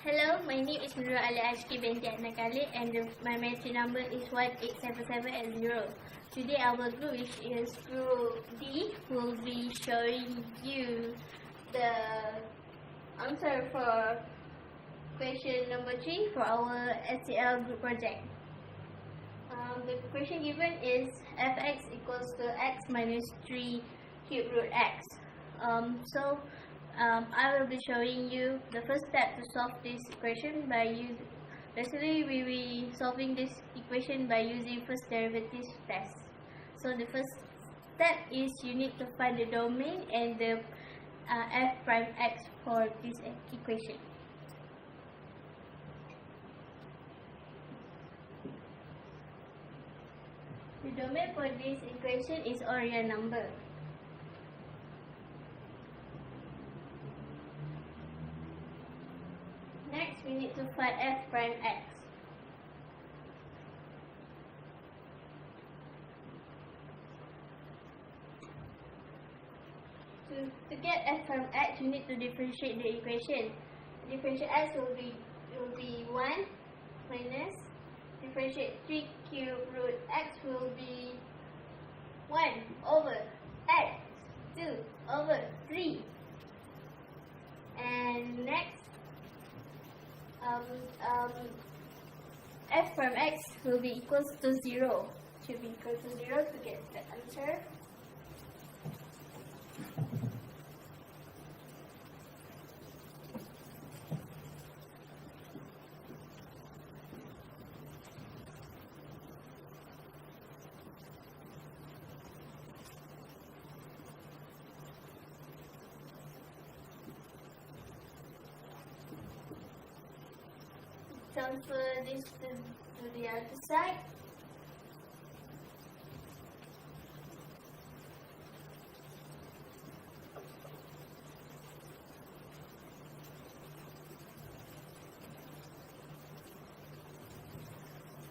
Hello, my name is Nurul Ali Ashki binti Anakali and my matric number is 18770. Today our group, which is Group D, will be showing you the answer for question number 3 for our Scl group project. The question given is fx equals to x minus 3 cube root x. I will be showing you the first step to solve this equation by basically we will be solving this equation by using first derivative test. So the first step is you need to find the domain and the f prime x for this equation. The domain for this equation is a real number. Next, we need to find f prime x. To get f prime x, we need to differentiate the equation. Differentiate x will be 1 minus differentiate 3 cube root x will be 1 over x 2 over 3. And next, f prime x will be equals to 0. Should be equal to 0 to get the answer. Transfer this to the other side.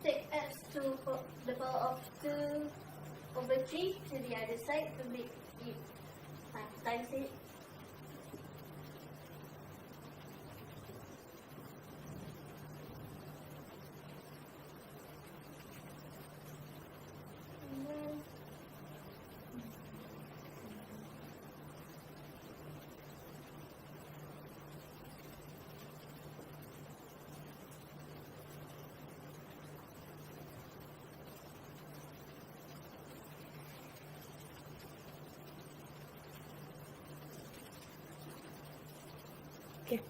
Take x to the power of 2 over 3 to the other side to make it times it. Okay.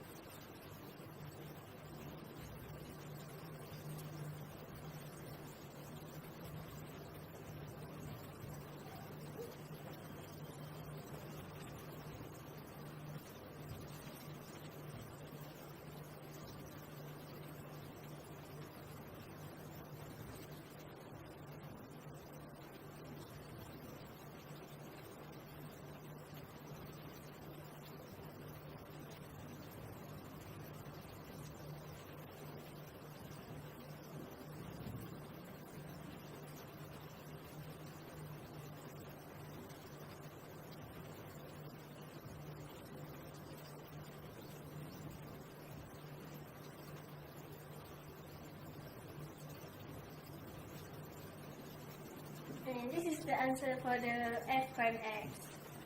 And this is the answer for the f prime x.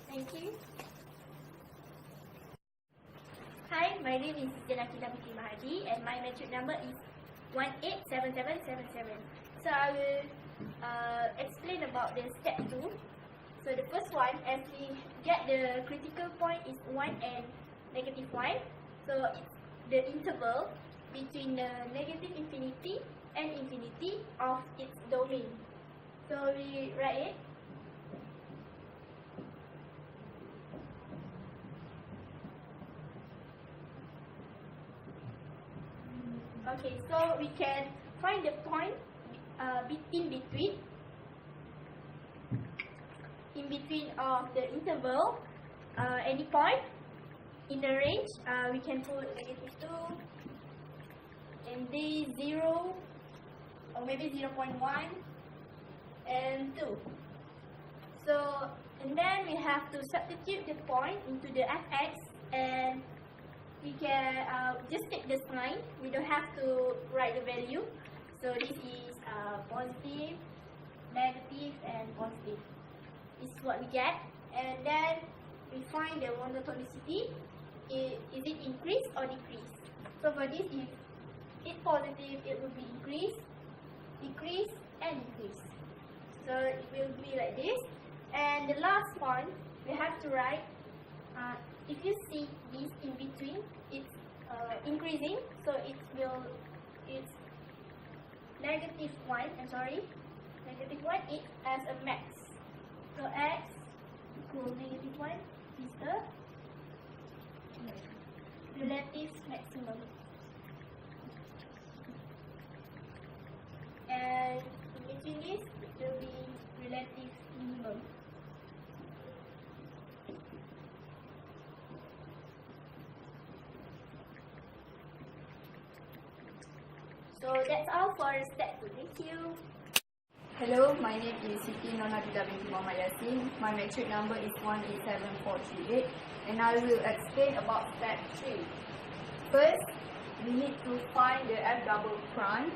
Thank you. Hi, my name is Scl Project and my matric number is 187777. So I will explain about the step 2. So the first one, as we get the critical point is 1 and negative 1. So it's the interval between the negative infinity and infinity of its domain. So we write it. Okay, so we can find the point in between of the interval, any point in the range. We can put negative 2 and the 0 or maybe 0.1 and 2. So, and then we have to substitute the point into the fx and we can just take the sign. We don't have to write the value. So this is positive, negative, and positive. This is what we get. And then we find the monotonicity. Is it increase or decrease? So for this, if it's positive, it will be increase, decrease, and increase. So it will be like this. And the last one, we have to write, if you see this in between, it's increasing, so it's negative 1, negative 1 is as a max. So x equals negative 1 is the relative maximum. And in between this, it will be relative minimum. So that's all for step 2. Thank you. Hello, my name is Siti Nona Bida binti Muhammad Yassin. My metric number is 187438 and I will explain about step 3. First, we need to find the f double prime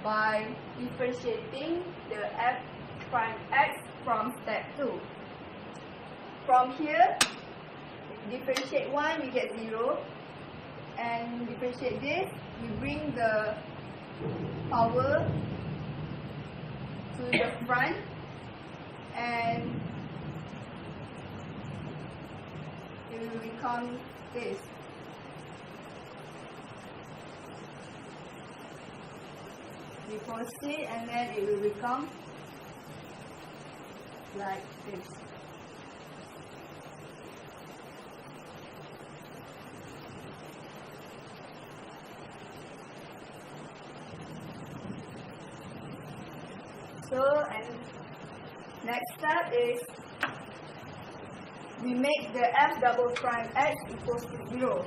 by differentiating the f prime x from step 2. From here, differentiate 1, we get 0. And differentiate this, we bring the power to the front and it will become this. We proceed and then it will become like this. So, and next step is we make the f double prime x equals to 0.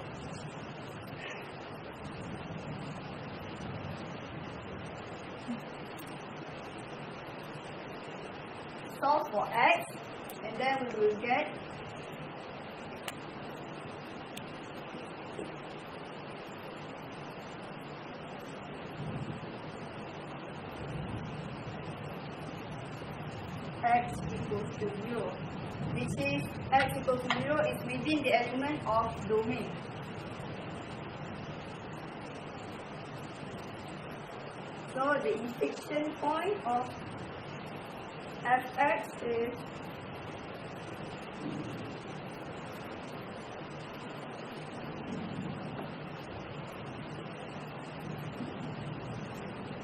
Solve for x and then we will get x equals to 0, which is x equals to 0 is within the element of domain. So the inflection point of fx is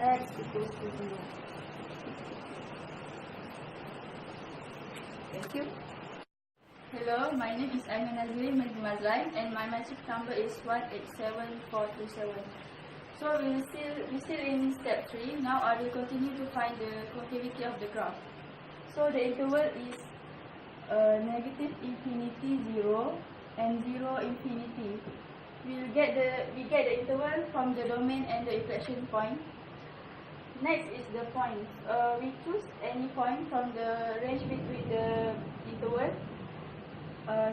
x equals to 0. Thank you. Hello, my name is Aiman Azri Mazlan and my metric number is 187427. So we're still in step 3. Now I will continue to find the concavity of the graph. So the interval is negative infinity 0 and 0 infinity. We get the interval from the domain and the inflection point. Next is the point. We choose any point from the range between the interval.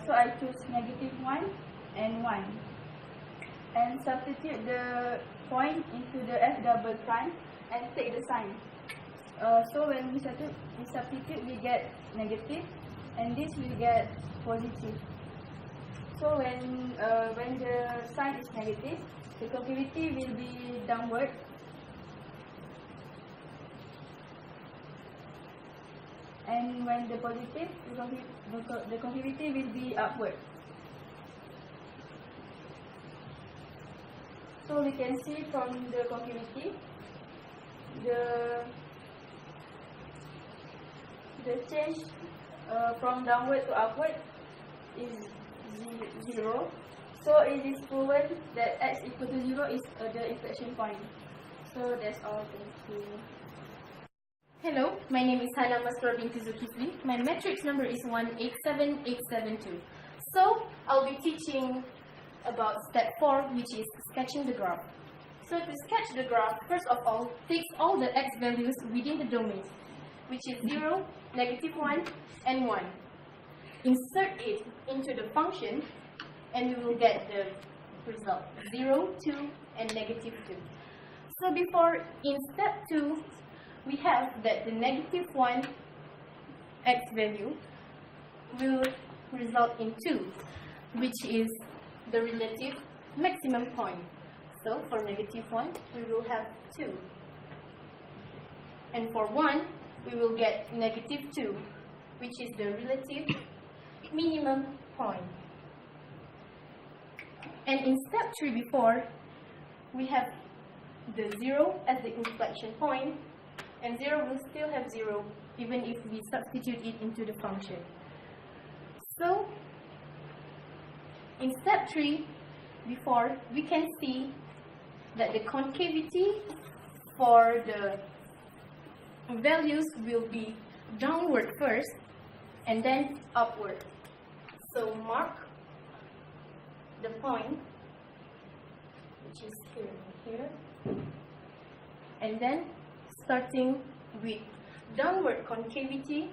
So I choose negative 1 and 1. And substitute the point into the f double prime and take the sign. So when we substitute, we get negative, and this will get positive. So when the sign is negative, the concavity will be downward. And when the positive, the concavity will be upward. So we can see from the concavity, the change from downward to upward is 0. So it is proven that x equal to 0 is the inflection point. So that's all. Thank you. Hello, my name is Hana Masroor binti Zulkifli. My matrix number is 187872. So, I'll be teaching about step 4, which is sketching the graph. So, to sketch the graph, first of all, fix all the x values within the domain, which is 0, negative 1, and 1. Insert it into the function, and we will get the result, 0, 2, and negative 2. So before, in step 2, we have that the negative 1 x value will result in 2, which is the relative maximum point. So for negative 1, we will have 2. And for 1, we will get negative 2, which is the relative minimum point. And in step 3 before, we have the 0 as the inflection point, and 0 will still have 0 even if we substitute it into the function. So, in step 3 before, we can see that the concavity for the values will be downward first and then upward. So mark the point, which is here, and then starting with downward concavity,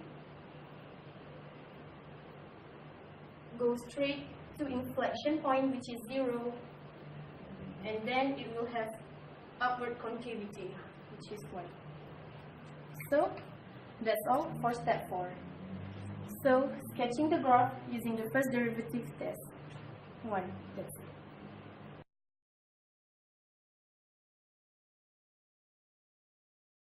go straight to inflection point, which is 0, and then it will have upward concavity, which is 1. So that's all for step 4. So sketching the graph using the first derivative test. 1. That's it.